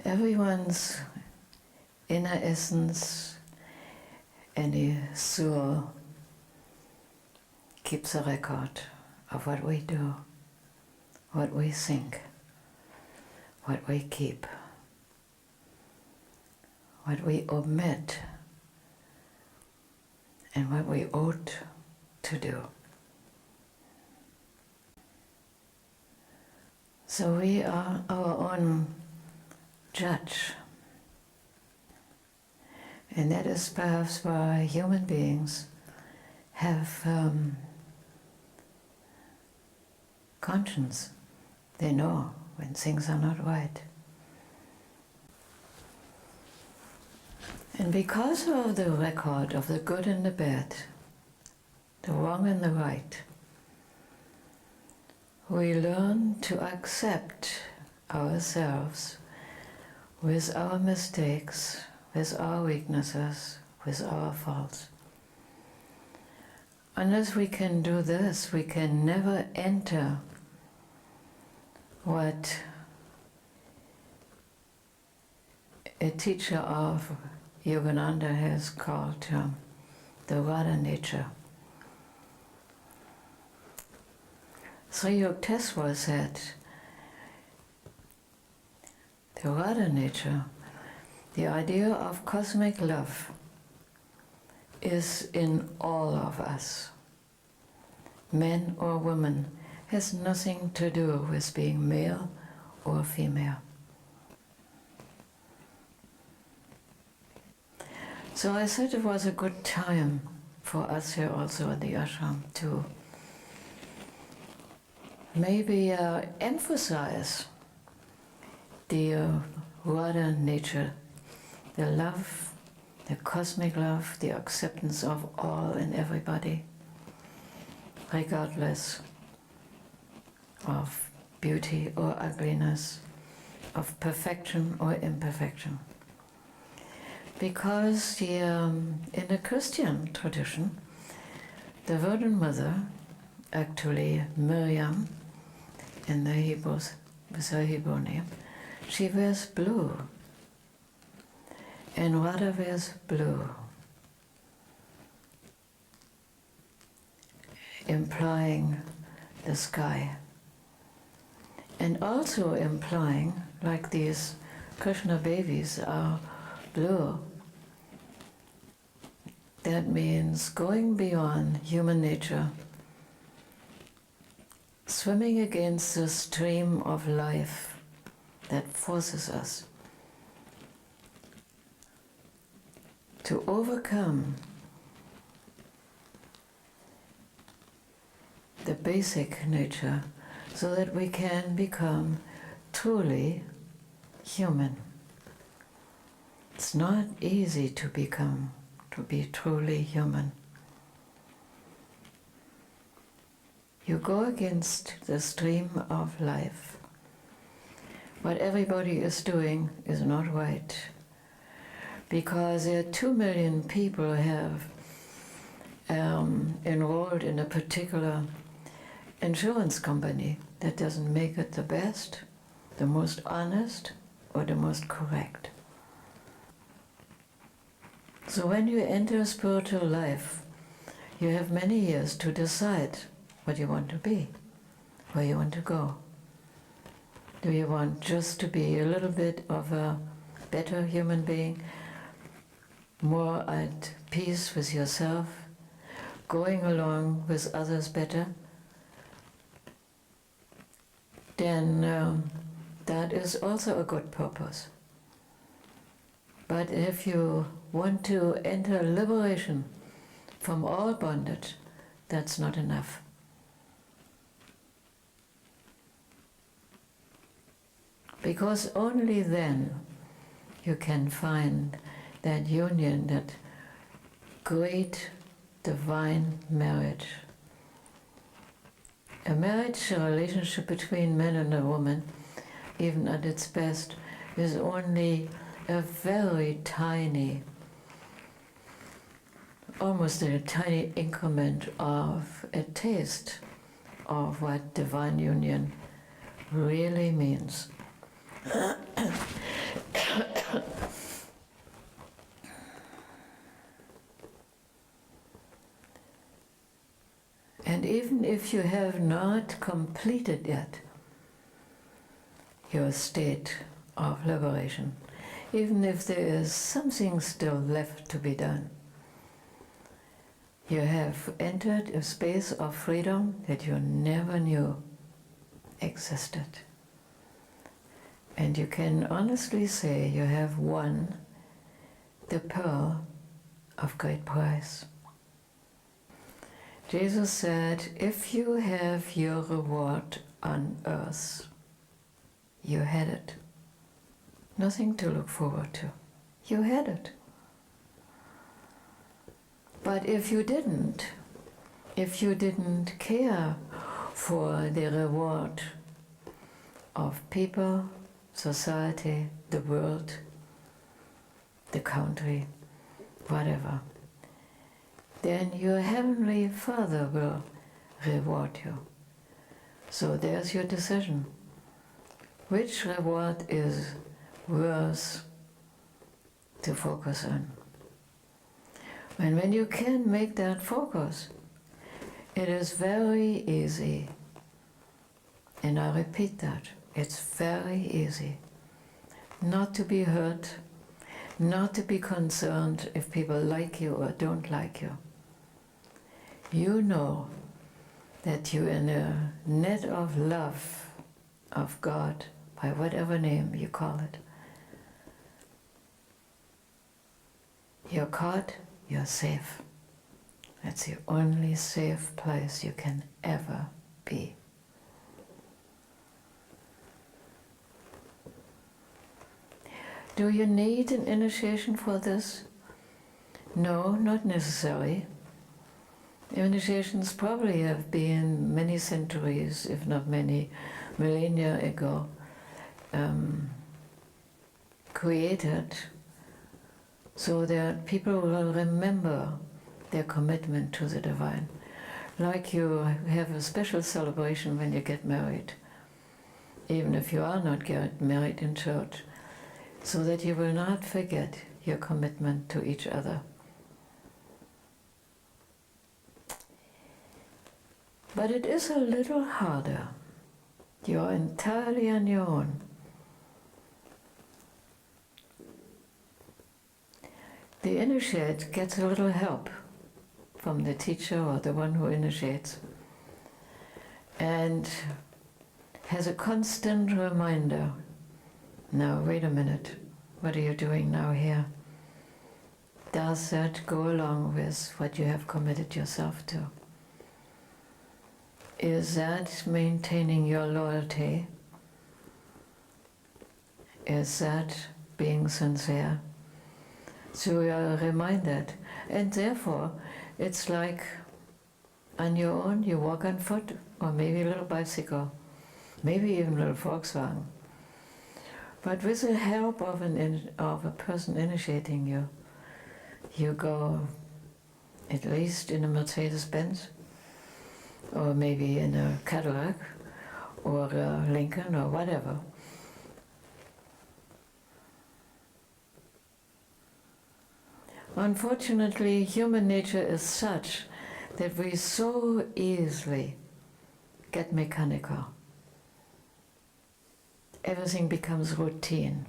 Everyone's inner essence, any soul, keeps a record of what we do, what we think, what we keep, what we omit, and what we ought to do. So we are our own judge. And that is perhaps why human beings have conscience. They know when things are not right. And because of the record of the good and the bad, the wrong and the right, we learn to accept ourselves with our mistakes, with our weaknesses, with our faults. Unless we can do this, we can never enter what a teacher of Yogananda has called the Radha nature. Sri Yukteswar said, the Radha nature, the idea of cosmic love, is in all of us. Men or women, has nothing to do with being male or female. So I thought it was a good time for us here also at the ashram to maybe emphasize the Radha nature, the love, the cosmic love, the acceptance of all and everybody, regardless of beauty or ugliness, of perfection or imperfection. Because in the Christian tradition, the Virgin Mother, actually Miriam, in the Hebrews, with her Hebrew name, she wears blue, and Radha wears blue, implying the sky, and also implying, like these Krishna babies are blue, that means going beyond human nature, swimming against the stream of life that forces us to overcome the basic nature so that we can become truly human. It's not easy to be truly human. You go against the stream of life. What everybody is doing is not right, because there are 2 million people have enrolled in a particular insurance company that doesn't make it the best, the most honest, or the most correct. So when you enter spiritual life, you have many years to decide what you want to be, where you want to go. Do you want just to be a little bit of a better human being, more at peace with yourself, going along with others better? Then that is also a good purpose. But if you want to enter liberation from all bondage, that's not enough. Because only then you can find that union, that great divine marriage. A marriage, a relationship between man and a woman, even at its best, is only a very tiny, almost a tiny increment of a taste of what divine union really means. if you have not completed yet your state of liberation, even if there is something still left to be done, you have entered a space of freedom that you never knew existed. And you can honestly say you have won the pearl of great price. Jesus said, if you have your reward on earth, you had it. Nothing to look forward to. You had it. But if you didn't care for the reward of people, society, the world, the country, whatever, then your Heavenly Father will reward you. So there's your decision. Which reward is worth to focus on? And when you can make that focus, it is very easy. And I repeat that, it's very easy not to be hurt, not to be concerned if people like you or don't like you. You know that you're in a net of love of God, by whatever name you call it. You're caught, you're safe. That's the only safe place you can ever be. Do you need an initiation for this? No, not necessarily. Initiations probably have been many centuries, if not many millennia ago, created so that people will remember their commitment to the divine. Like you have a special celebration when you get married, even if you are not get married in church, so that you will not forget your commitment to each other. But it is a little harder. You're entirely on your own. The initiate gets a little help from the teacher or the one who initiates, and has a constant reminder, now wait a minute, what are you doing now here? Does that go along with what you have committed yourself to? Is that maintaining your loyalty? Is that being sincere? So we are reminded, and therefore it's like on your own, you walk on foot, or maybe a little bicycle, maybe even a little Volkswagen. But with the help of a person initiating you, you go at least in a Mercedes-Benz, or maybe in a Cadillac, or a Lincoln, or whatever. Unfortunately, human nature is such that we so easily get mechanical. Everything becomes routine.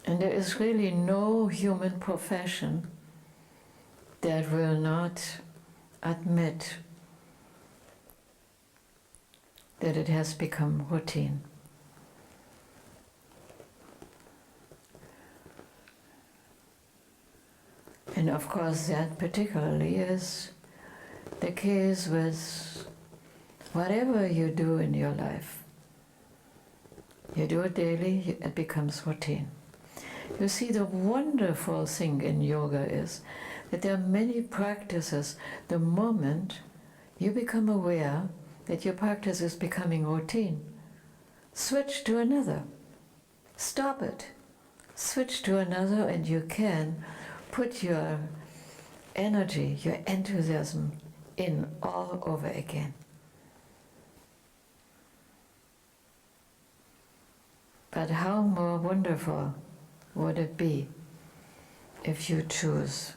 And there is really no human profession that will not admit that it has become routine. And of course that particularly is the case with whatever you do in your life. You do it daily, it becomes routine. You see, the wonderful thing in yoga is that there are many practices. The moment you become aware that your practice is becoming routine, switch to another. Stop it. Switch to another, and you can put your energy, your enthusiasm in all over again. But how more wonderful would it be if you choose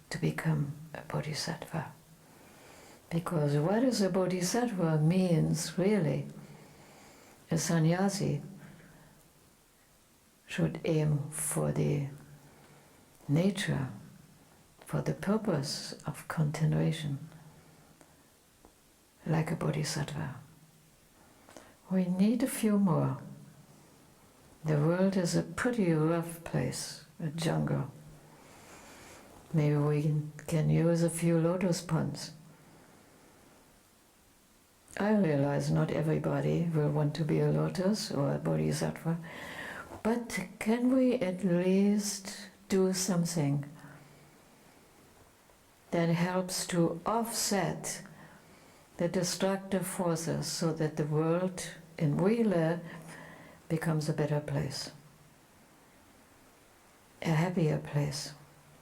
to become a bodhisattva? Because what is a bodhisattva means really, a sannyasi should aim for the nature, for the purpose of continuation, like a bodhisattva. We need a few more. The world is a pretty rough place, a jungle. Maybe we can use a few lotus ponds. I realize not everybody will want to be a lotus or a bodhisattva, but can we at least do something that helps to offset the destructive forces so that the world in we live becomes a better place, a happier place,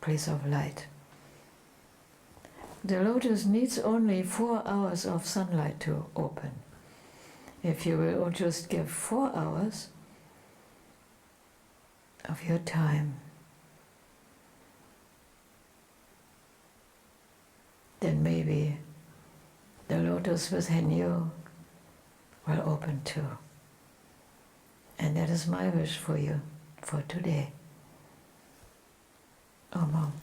place of light. The lotus needs only 4 hours of sunlight to open. If you will just give 4 hours of your time, then maybe the lotus within you will open too. And that is my wish for you for today. Om Om.